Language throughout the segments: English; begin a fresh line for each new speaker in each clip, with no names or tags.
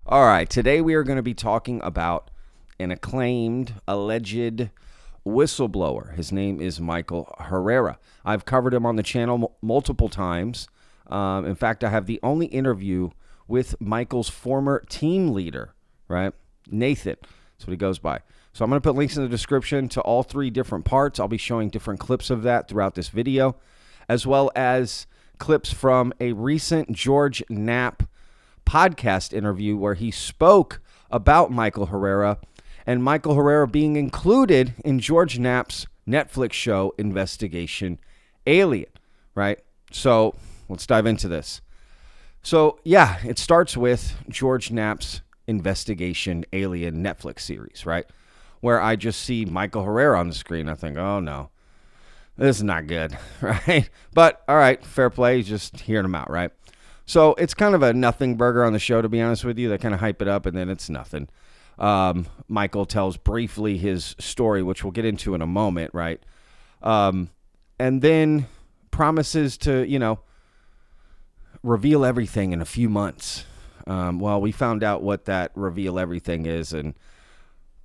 All right, today we are going to be talking about an acclaimed, alleged whistleblower. His name is Michael Herrera. I've covered him on the channel multiple times. In fact, I have the only interview with Michael's former team leader, right? Nathan. That's what he goes by. So I'm going to put links in the description to all three different parts. I'll be showing different clips of that throughout this video, as well as clips from a recent George Knapp podcast interview where he spoke about Michael Herrera and Michael Herrera being included in George Knapp's Netflix show Investigation Alien, right? So let's dive into this. So yeah, it starts with George Knapp's Investigation Alien Netflix series, right? Where I just see Michael Herrera on the screen. I think, oh no, this is not good, right? But all right, fair play, just hearing him out, right? So it's kind of a nothing burger on the show, to be honest with you. They kind of hype it up, and then it's nothing. Michael tells briefly his story, which we'll get into in a moment, right? And then promises to, reveal everything in a few months. Well, we found out what that reveal everything is, and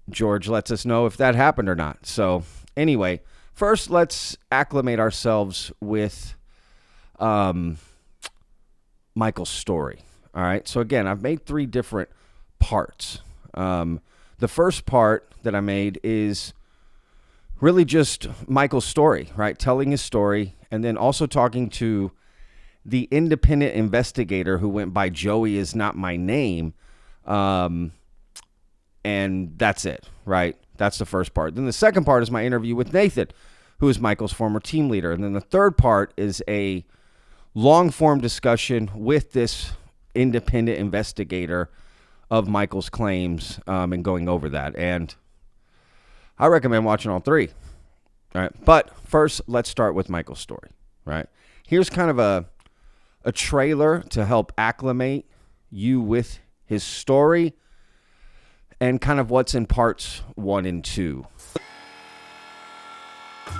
George lets us know if that happened or not. So anyway, first let's acclimate ourselves with Michael's story. All right. So again, I've made three different parts. The first part that I made is really just Michael's story, right? Telling his story, and then also talking to the independent investigator who went by Joey is not my name. And that's it, right? That's the first part. Then the second part is my interview with Nathan, who is Michael's former team leader. And then the third part is a long-form discussion with this independent investigator of Michael's claims and going over that. And I recommend watching all three. All right. But first, let's start with Michael's story, right? Here's kind of a trailer to help acclimate you with his story and kind of what's in parts 1 and 2.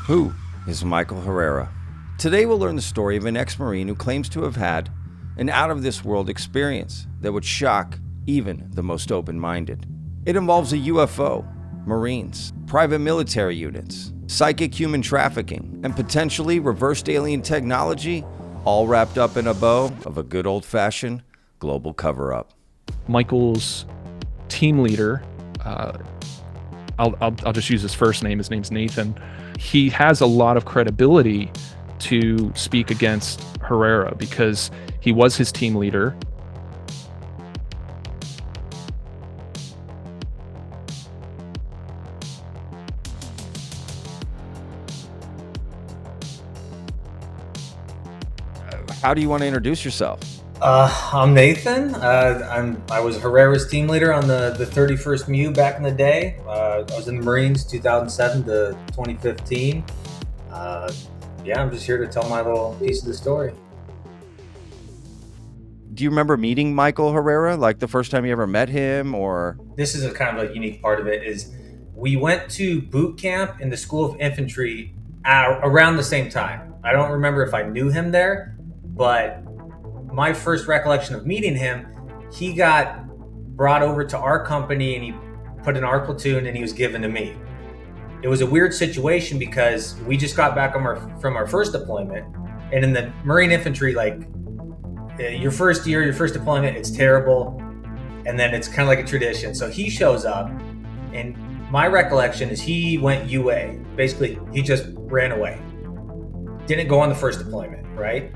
Who is Michael Herrera? Today we'll learn the story of an ex-Marine who claims to have had an out-of-this-world experience that would shock even the most open-minded. It involves a UFO, Marines, private military units, psychic human trafficking, and potentially reversed alien technology, all wrapped up in a bow of a good old-fashioned global cover-up.
Michael's team leader, I'll just use his first name. His name's Nathan. He has a lot of credibility to speak against Herrera because he was his team leader.
How do you want to introduce yourself?
I'm Nathan. I was Herrera's team leader on the 31st MU back in the day. I was in the Marines 2007 to 2015. I'm just here to tell my little piece of the story.
Do you remember meeting Michael Herrera, like the first time you ever met him, or?
This is a kind of a unique part of it is we went to boot camp in the School of Infantry around the same time. I don't remember if I knew him there, but my first recollection of meeting him, he got brought over to our company and he put in our platoon and he was given to me. It was a weird situation because we just got back from our first deployment, and in the Marine Infantry, like your first year, your first deployment, it's terrible, and then it's kind of like a tradition. So he shows up, and my recollection is he went UA. Basically, he just ran away. Didn't go on the first deployment, right?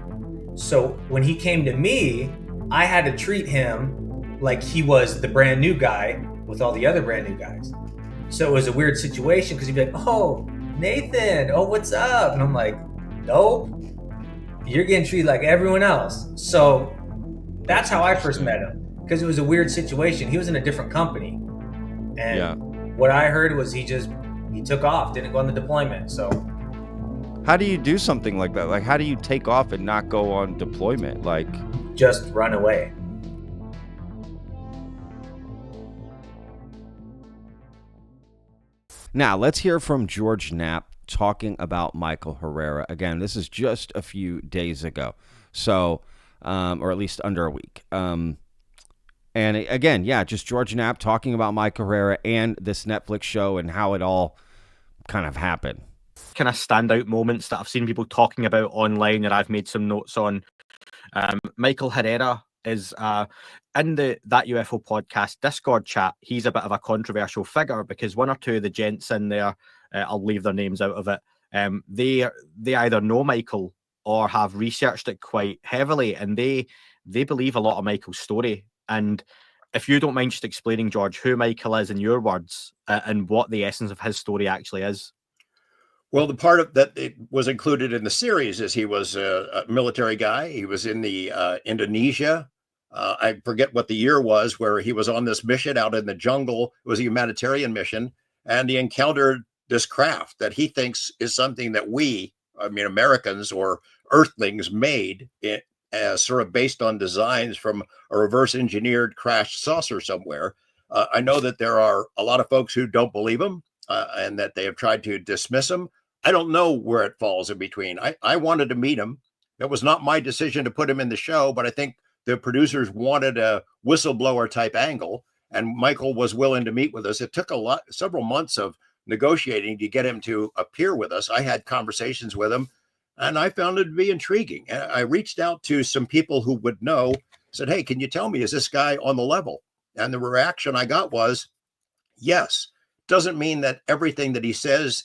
So when he came to me, I had to treat him like he was the brand new guy with all the other brand new guys. So it was a weird situation because he'd be like, "Oh, Nathan, oh, what's up?" And I'm like, "Nope, you're getting treated like everyone else." So that's how I first met him, because it was a weird situation. He was in a different company. And what I heard was he took off, didn't go on the deployment. So
how do you do something like that? Like, how do you take off and not go on deployment? Like,
just run away.
Now, let's hear from George Knapp talking about Michael Herrera. Again, this is just a few days ago, so or at least under a week. And again, yeah, just George Knapp talking about Mike Herrera and this Netflix show and how it all kind of happened.
Kind of standout moments that I've seen people talking about online that I've made some notes on. Michael Herrera is in that UFO podcast Discord chat. He's a bit of a controversial figure because one or two of the gents in there, I'll leave their names out of it, they either know Michael or have researched it quite heavily, and they believe a lot of Michael's story. And if you don't mind just explaining, George, who Michael is in your words and what the essence of his story actually is.
Well, the part of that it was included in the series is he was a military guy. He was in the Indonesia. I forget what the year was, where he was on this mission out in the jungle. It was a humanitarian mission, and he encountered this craft that he thinks is something that Americans or Earthlings made it sort of based on designs from a reverse engineered crashed saucer somewhere. I know that there are a lot of folks who don't believe him and that they have tried to dismiss him. I don't know where it falls in between. I wanted to meet him. It was not my decision to put him in the show, but I think the producers wanted a whistleblower type angle, and Michael was willing to meet with us. It took several months of negotiating to get him to appear with us. I had conversations with him, and I found it to be intriguing. I reached out to some people who would know, said, hey, can you tell me, is this guy on the level? And the reaction I got was, yes. Doesn't mean that everything that he says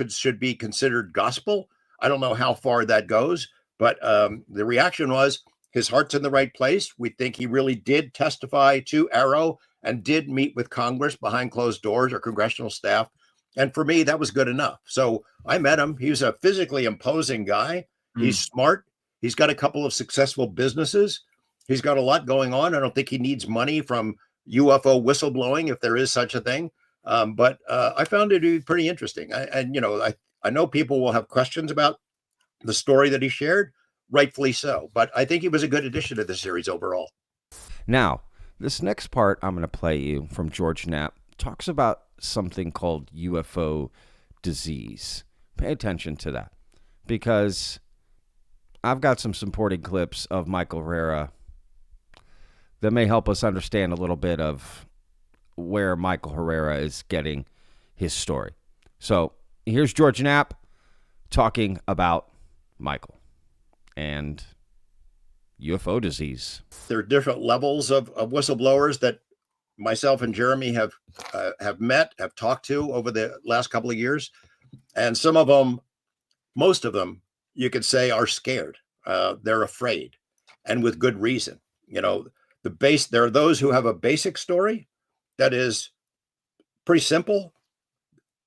should be considered gospel. I don't know how far that goes, but the reaction was his heart's in the right place. We think he really did testify to Arrow and did meet with Congress behind closed doors or congressional staff. And for me, that was good enough. So I met him. He was a physically imposing guy. He's smart. He's got a couple of successful businesses. He's got a lot going on. I don't think he needs money from UFO whistleblowing, if there is such a thing. But I found it to be pretty interesting. I know people will have questions about the story that he shared, rightfully so. But I think he was a good addition to the series overall.
Now, this next part I'm going to play you from George Knapp talks about something called UFO disease. Pay attention to that, because I've got some supporting clips of Michael Herrera that may help us understand a little bit of where Michael Herrera is getting his story. So here's George Knapp talking about Michael and UFO disease.
There are different levels of whistleblowers that myself and Jeremy have met, have talked to over the last couple of years. And some of them, most of them, you could say are scared. They're afraid, and with good reason. There are those who have a basic story that is pretty simple,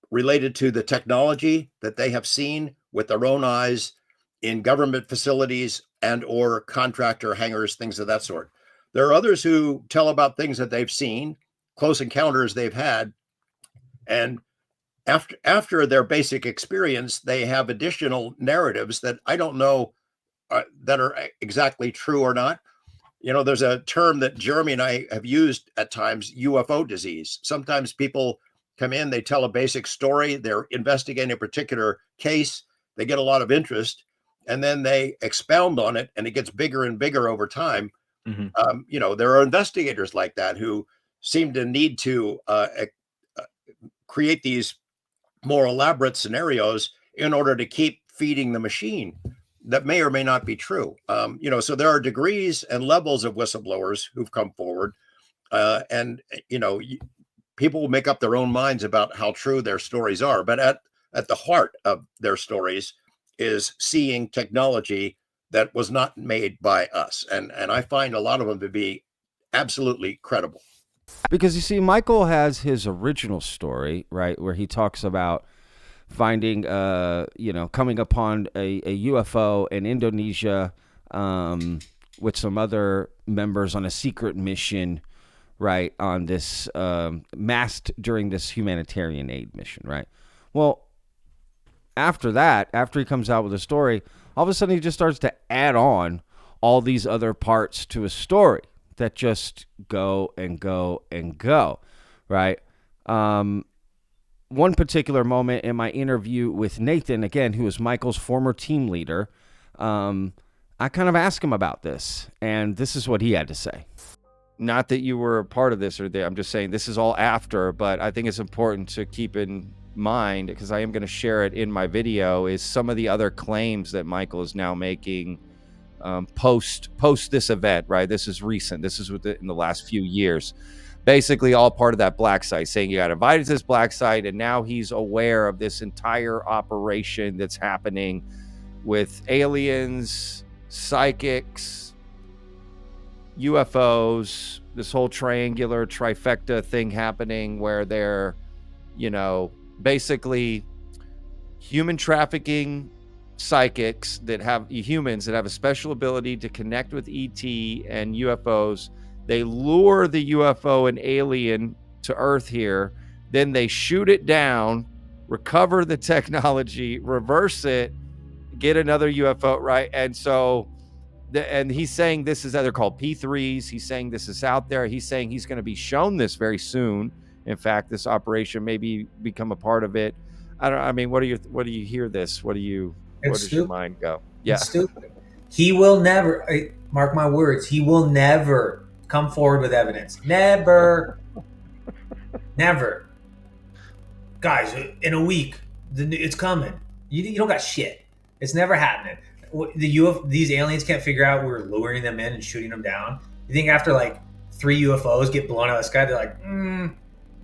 related to the technology that they have seen with their own eyes in government facilities and or contractor hangars, things of that sort. There are others who tell about things that they've seen, close encounters they've had, and after their basic experience, they have additional narratives that I don't know that are exactly true or not. There's a term that Jeremy and I have used at times, UFO disease. Sometimes people come in, they tell a basic story, they're investigating a particular case, they get a lot of interest, and then they expound on it, and it gets bigger and bigger over time. Mm-hmm. There are investigators like that who seem to need to create these more elaborate scenarios in order to keep feeding the machine that may or may not be true. So there are degrees and levels of whistleblowers who've come forward, and people will make up their own minds about how true their stories are. But at the heart of their stories is seeing technology that was not made by us. And I find a lot of them to be absolutely credible.
Because you see, Michael has his original story, right, where he talks about finding, coming upon a UFO in Indonesia with some other members on a secret mission, right, on this masked during this humanitarian aid mission, right? Well, after he comes out with a story, all of a sudden he just starts to add on all these other parts to a story that just go and go and go, right? One particular moment in my interview with Nathan, again, who is Michael's former team leader, I kind of asked him about this, and this is what he had to say. not that you were a part of this or I'm just saying this is all after, but I think it's important to keep in mind, because I am going to share it in my video, is some of the other claims that Michael is now making post this event, right? This is recent. This is in the last few years. Basically all part of that black site, saying you got invited to this black site, and now he's aware of this entire operation that's happening with aliens, psychics, UFOs, this whole triangular trifecta thing happening where they're, basically human trafficking psychics that have humans that have a special ability to connect with ET and UFOs. They lure the UFO and alien to Earth here, then they shoot it down, recover the technology, reverse it, get another UFO, right? And so, and he's saying this is, they're called P3s. He's saying this is out there. He's saying he's going to be shown this very soon. In fact, this operation maybe become a part of it. I mean, what do you hear this? Where does your mind go? Yeah.
It's stupid. He will never, mark my words, he will never come forward with evidence. Never. Never. Guys, in a week, it's coming. You don't got shit. It's never happening. These aliens can't figure out we're luring them in and shooting them down. You think after like 3 UFOs get blown out of the sky, they're like,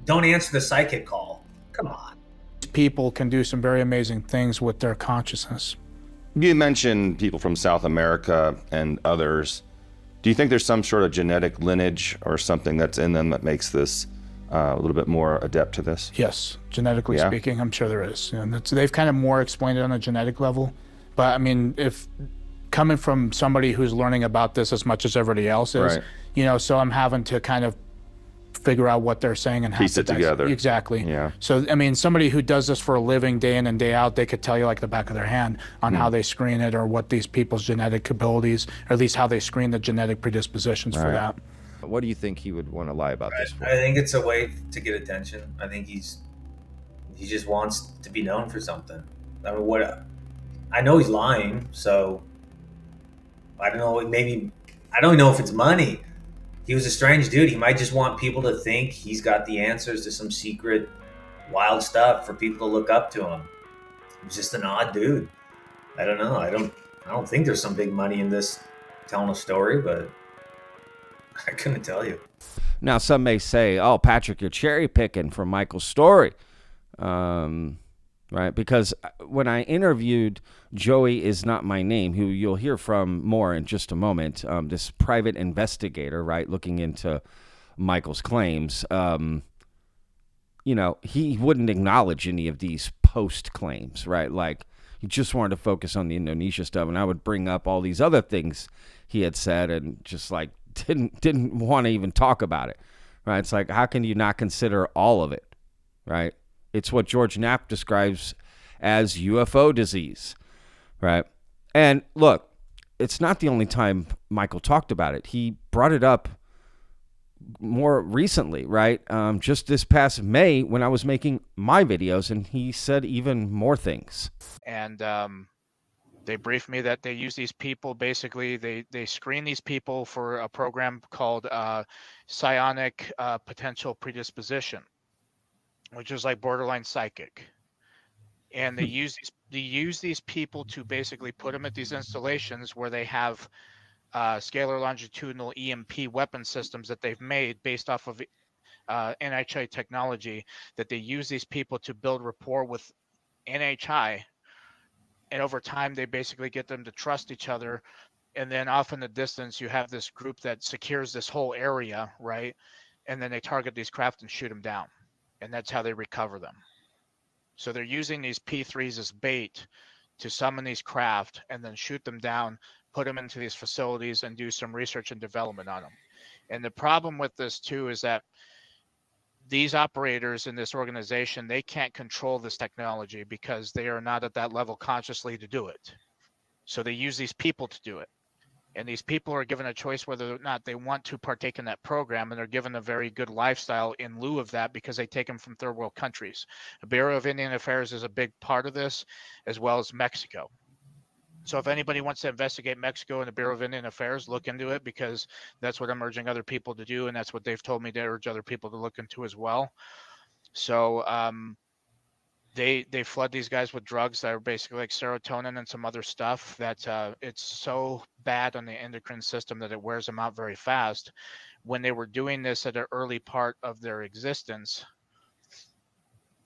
don't answer the psychic call. Come on.
People can do some very amazing things with their consciousness.
You mentioned people from South America and others. Do you think there's some sort of genetic lineage or something that's in them that makes this a little bit more adept to this?
Yes, genetically speaking, I'm sure there is. They've kind of more explained it on a genetic level. But I mean, if coming from somebody who's learning about this as much as everybody else is,
right.
So I'm having to kind of figure out what they're saying and
piece it together.
Exactly.
Yeah.
So, I mean, somebody who does this for a living day in and day out, they could tell you like the back of their hand on how they screen it or what these people's genetic abilities, or at least how they screen the genetic predispositions for that.
What do you think he would want to lie about this for?
I think it's a way to get attention. I think he just wants to be known for something. I mean, I know he's lying, so I don't know. Maybe I don't know if it's money. He was a strange dude. He might just want people to think he's got the answers to some secret, wild stuff for people to look up to him. He's just an odd dude. I don't know. I don't think there's some big money in this telling a story, but I couldn't tell you.
Now, some may say, "Oh, Patrick, you're cherry picking from Michael's story." Right? Because when I interviewed Joey is not my name, who you'll hear from more in just a moment, this private investigator, right, looking into Michael's claims, he wouldn't acknowledge any of these post claims, right? Like he just wanted to focus on the Indonesia stuff, and I would bring up all these other things he had said and just like didn't want to even talk about it, right? It's like, how can you not consider all of it, right? It's what George Knapp describes as UFO disease, right? And look, it's not the only time Michael talked about it. He brought it up more recently, right? Just this past May when I was making my videos, and he said even more things.
And they briefed me that they use these people, basically, they screen these people for a program called psionic potential predisposition, which is like borderline psychic. And they use these people to basically put them at these installations where they have scalar longitudinal EMP weapon systems that they've made based off of NHI technology, that they use these people to build rapport with NHI. And over time, they basically get them to trust each other. And then off in the distance, you have this group that secures this whole area, right? And then they target these craft and shoot them down. And that's how they recover them. So they're using these P3s as bait to summon these craft and then shoot them down, put them into these facilities and do some research and development on them. And the problem with this too is that these operators in this organization, they can't control this technology because they are not at that level consciously to do it. So they use these people to do it. And these people are given a choice whether or not they want to partake in that program, and they're given a very good lifestyle in lieu of that because they take them from third world countries. The Bureau of Indian Affairs is a big part of this, as well as Mexico. So if anybody wants to investigate Mexico and the Bureau of Indian Affairs, look into it, because that's what I'm urging other people to do, and that's what they've told me to urge other people to look into as well. So they flood these guys with drugs that are basically like serotonin and some other stuff that it's so bad on the endocrine system that it wears them out very fast. When they were doing this at an early part of their existence,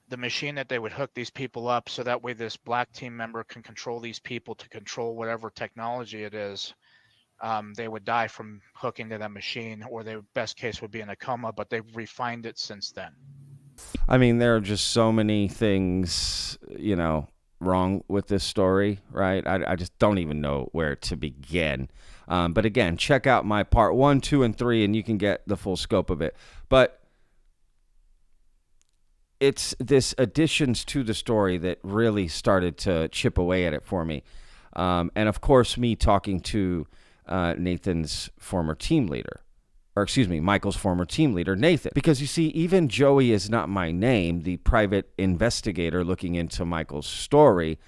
the machine that they would hook these people up so that way this black team member can control these people to control whatever technology it is, they would die from hooking to that machine, or their best case would be in a coma, but they've refined it since then.
I mean, there are just so many things, you know, wrong with this story, right? I just don't even know where to begin. But again, check out my part 1, 2, and 3, and you can get the full scope of it. But it's this additions to the story that really started to chip away at it for me. And of course, me talking to Nathan's former team leader, or excuse me, Michael's former team leader, Nathan. Because you see, even Joey Is Not My Name, the private investigator looking into Michael's story,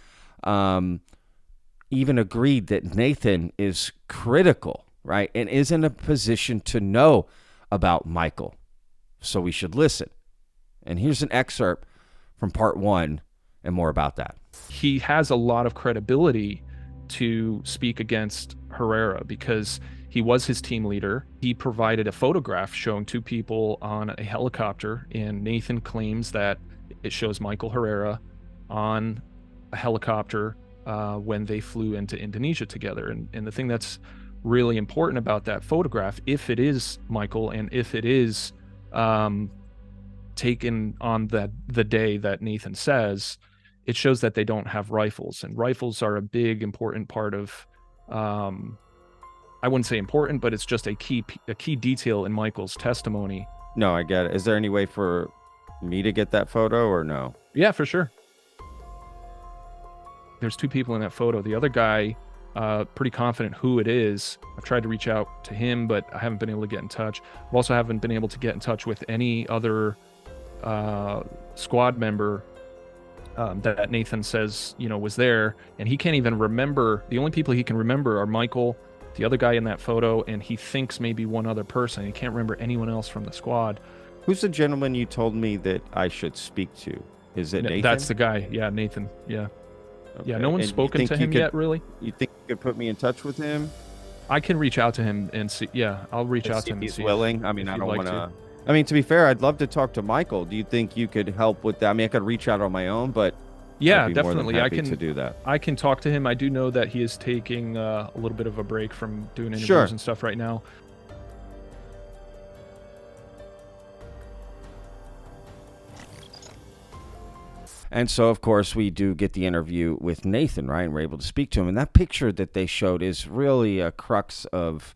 even agreed that Nathan is critical, right? And is in a position to know about Michael. So we should listen. And here's an excerpt from part 1 and more about that.
He has a lot of credibility to speak against Herrera because he was his team leader. He provided a photograph showing 2 people on a helicopter, and Nathan claims that it shows Michael Herrera on a helicopter when they flew into Indonesia together. And the thing that's really important about that photograph, if it is Michael and if it is taken on the day that Nathan says, it shows that they don't have rifles, and rifles are a big important part of I wouldn't say important, but it's just a key detail in Michael's testimony.
No, I get it. Is there any way for me to get that photo or no?
Yeah, for sure. There's 2 people in that photo. The other guy, pretty confident who it is. I've tried to reach out to him, but I haven't been able to get in touch. I also haven't been able to get in touch with any other squad member that Nathan says, you know, was there, and he can't even remember. The only people he can remember are Michael, the other guy in that photo, and he thinks maybe one other person. He can't remember anyone else from the squad.
Who's the gentleman you told me that I should speak to? Is it Nathan?
That's the guy. Yeah, Nathan. Yeah.
Okay.
Yeah, no one's spoken to him yet, really.
You think you could put me in touch with him?
I can reach out to him and see. Yeah, I'll reach out to him.
If he's willing. I mean, I don't want to. I mean, to be fair, I'd love to talk to Michael. Do you think you could help with that? I mean, I could reach out on my own, but
yeah,
I'd be
definitely.
more than happy to do that.
I can talk to him. I do know that he is taking a little bit of a break from doing interviews and stuff right now.
And so, of course, we do get the interview with Nathan, right? And we're able to speak to him. And that picture that they showed is really a crux of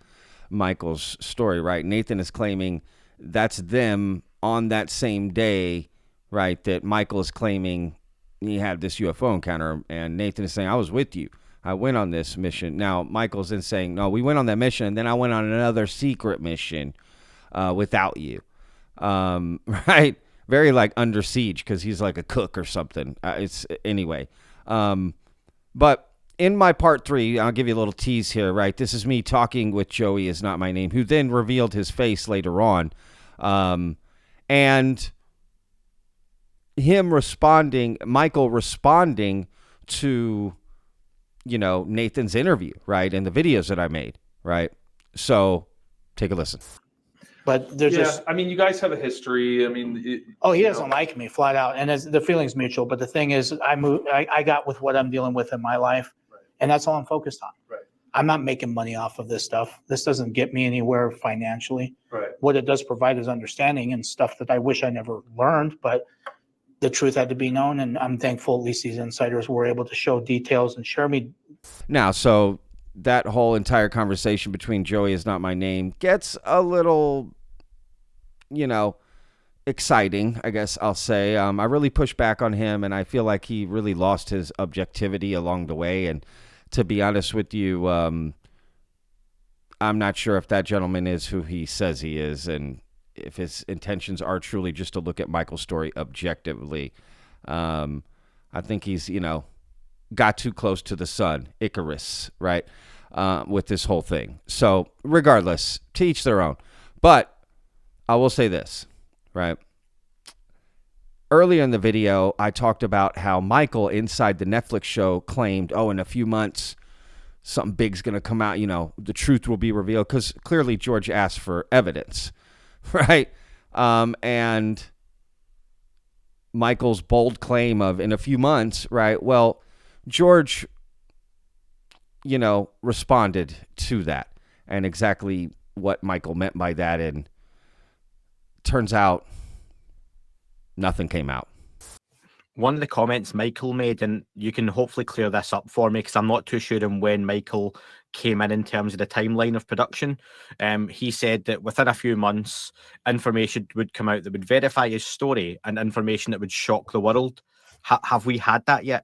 Michael's story, right? Nathan is claiming that's them on that same day, right? That Michael is claiming he had this UFO encounter. And Nathan is saying, I was with you. I went on this mission. Now, Michael's then saying, no, we went on that mission, and then I went on another secret mission without you, right? Very like Under Siege, because he's like a cook or something. Anyway. But in my part 3, I'll give you a little tease here, right? This is me talking with Joey Is Not My Name, who then revealed his face later on. And him responding, Michael responding to, you know, Nathan's interview, right? And the videos that I made, right? So take a listen.
But there's just,
I mean, you guys have a history. I mean,
he doesn't like me flat out, and the feeling's mutual. But the thing is, I got with what I'm dealing with in my life, and that's all I'm focused on.
Right.
I'm not making money off of this stuff. This doesn't get me anywhere financially.
Right.
What it does provide is understanding and stuff that I wish I never learned, but the truth had to be known, and I'm thankful at least these insiders were able to show details and share me.
Now, so that whole entire conversation between Joey Is Not My Name gets a little, you know, exciting, I guess I'll say. I really pushed back on him, and I feel like he really lost his objectivity along the way. And to be honest with you, I'm not sure if that gentleman is who he says he is, and if his intentions are truly just to look at Michael's story objectively. I think he's, you know, got too close to the sun, Icarus, right, with this whole thing. So regardless, to each their own. But I will say this, right? Earlier in the video, I talked about how Michael inside the Netflix show claimed, in a few months, something big's going to come out, the truth will be revealed, because clearly George asked for evidence, right? And Michael's bold claim of in a few months, right? Well, George, responded to that and exactly what Michael meant by that. And turns out nothing came out.
One of the comments Michael made, and you can hopefully clear this up for me because I'm not too sure on when Michael came in terms of the timeline of production. He said that within a few months, information would come out that would verify his story and information that would shock the world. Have we had that yet?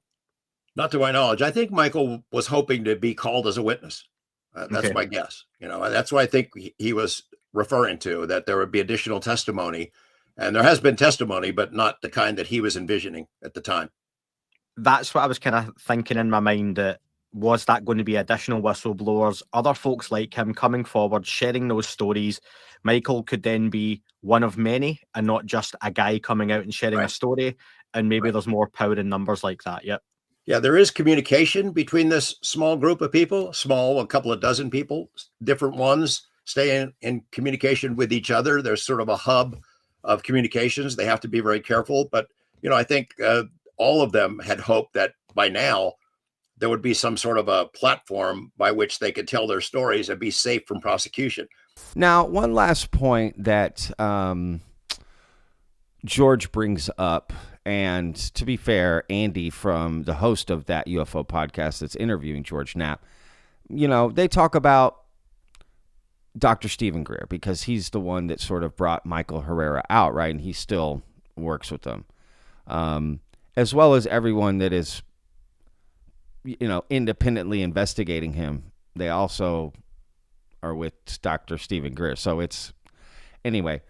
Not to my knowledge. I think Michael was hoping to be called as a witness. That's
Okay.
my guess. That's what I think he was referring to, that there would be additional testimony. And there has been testimony, but not the kind that he was envisioning at the time.
That's what I was kind of thinking in my mind, that was that going to be additional whistleblowers, other folks like him coming forward, sharing those stories. Michael could then be one of many and not just a guy coming out and sharing a story. And maybe there's more power in numbers like that. Yep.
Yeah, there is communication between this small group of people, a couple of dozen people, different ones stay in communication with each other. There's sort of a hub of communications. They have to be very careful. But, I think all of them had hoped that by now there would be some sort of a platform by which they could tell their stories and be safe from prosecution.
Now, one last point that George brings up, and to be fair, Andy, from the host of that UFO podcast that's interviewing George Knapp, they talk about Dr. Stephen Greer because he's the one that sort of brought Michael Herrera out, right? And he still works with them, as well as everyone that is, independently investigating him. They also are with Dr. Stephen Greer. So it's, anyway,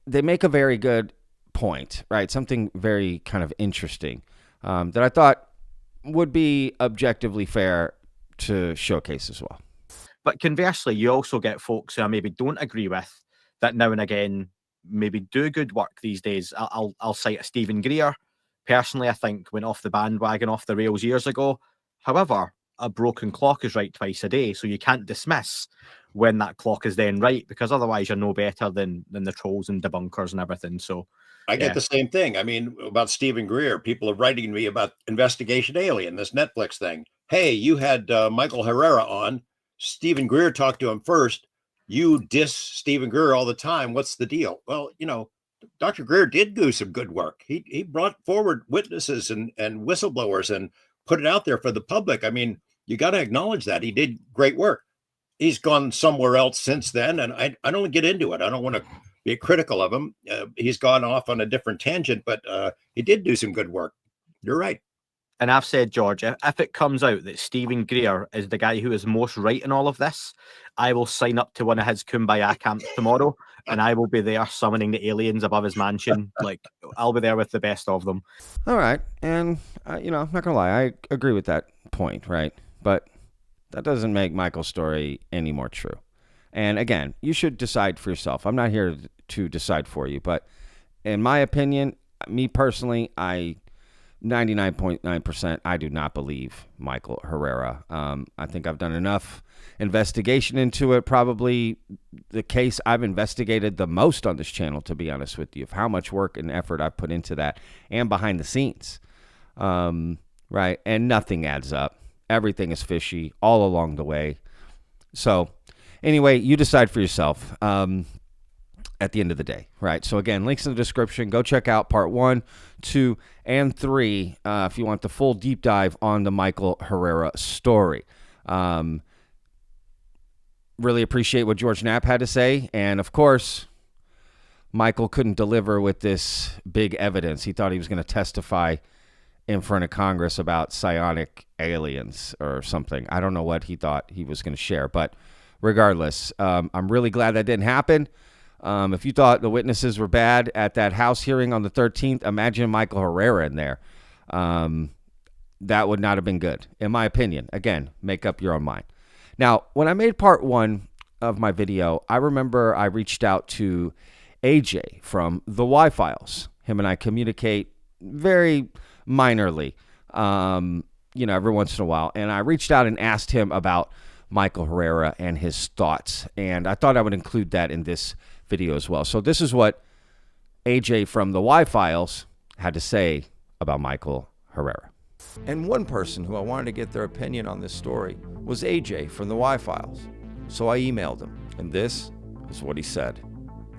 they make a very good point, right? Something very kind of interesting that I thought would be objectively fair to showcase as well.
But conversely, you also get folks who I maybe don't agree with that now and again maybe do good work these days. I'll cite Stephen Greer. Personally, I think went off the bandwagon, off the rails years ago. However, a broken clock is right twice a day, so you can't dismiss when that clock is then right, because otherwise you're no better than the trolls and debunkers and everything. So
I get the same thing. I mean, about Stephen Greer, people are writing to me about Investigation Alien, this Netflix thing. Hey, you had Michael Herrera on. Stephen Greer talked to him first. You diss Stephen Greer all the time. What's the deal? Well, Dr. Greer did do some good work. He brought forward witnesses and whistleblowers and put it out there for the public. I mean, you got to acknowledge that. He did great work. He's gone somewhere else since then, and I don't get into it. I don't want to be critical of him. He's gone off on a different tangent, but he did do some good work. You're right.
And I've said, George, if it comes out that Stephen Greer is the guy who is most right in all of this, I will sign up to one of his Kumbaya camps tomorrow, and I will be there summoning the aliens above his mansion. Like, I'll be there with the best of them.
All right. And, I'm not going to lie. I agree with that point, right? But that doesn't make Michael's story any more true. And again, you should decide for yourself. I'm not here to decide for you. But in my opinion, me personally, 99.9%, I do not believe Michael Herrera. I think I've done enough investigation into it. Probably the case I've investigated the most on this channel, to be honest with you, of how much work and effort I've put into that and behind the scenes. Right. And nothing adds up. Everything is fishy all along the way. So anyway, you decide for yourself. At the end of the day, right? So again, links in the description. Go check out part 1, 2, and 3 if you want the full deep dive on the Michael Herrera story. Really appreciate what George Knapp had to say. And of course, Michael couldn't deliver with this big evidence. He thought he was going to testify in front of Congress about psionic aliens or something. I don't know what he thought he was going to share. But regardless, I'm really glad that didn't happen. If you thought the witnesses were bad at that House hearing on the 13th, imagine Michael Herrera in there. that would not have been good, in my opinion. Again, make up your own mind. Now, when I made part 1 of my video, I remember I reached out to AJ from the Y-Files. Him and I communicate very minorly, every once in a while. And I reached out and asked him about Michael Herrera and his thoughts. And I thought I would include that in this video as well. So this is what AJ from the Y-Files had to say about Michael Herrera. And one person who I wanted to get their opinion on this story was AJ from the Y-Files. So I emailed him, and this is what he said.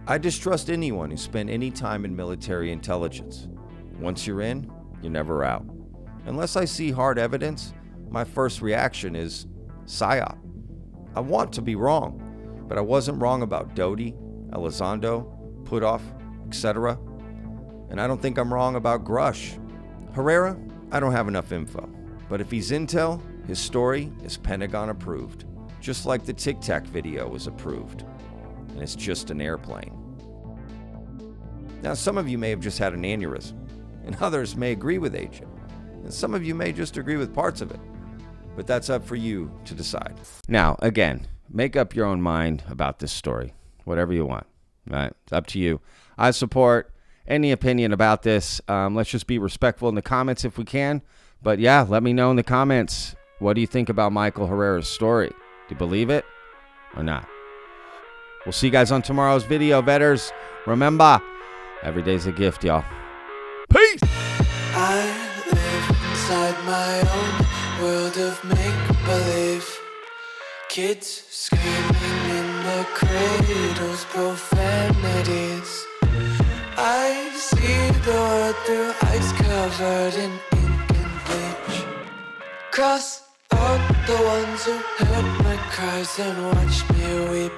I distrust anyone who spent any time in military intelligence. Once you're in, you're never out. Unless I see hard evidence, my first reaction is PSYOP. I want to be wrong, but I wasn't wrong about Doty, Elizondo, Putoff, etc. And I don't think I'm wrong about Grush. Herrera, I don't have enough info, but if he's intel, his story is Pentagon approved, just like the Tic Tac video was approved, and it's just an airplane. Now, some of you may have just had an aneurysm, and others may agree with AJ, and some of you may just agree with parts of it, but that's up for you to decide. Now, again, make up your own mind about this story, whatever you want, right? It's up to you. I support any opinion about this. Let's just be respectful in the comments if we can, but yeah, let me know in the comments, what do you think about Michael Herrera's story? Do you believe it or not? We'll see you guys on tomorrow's video, vetters. Remember, every day's a gift, y'all. Peace!
I live inside my own world of make-believe. Kids screaming in the cradles, profanities. I see the world through ice covered in ink and bleach. Cross out the ones who heard my cries and watched me weep.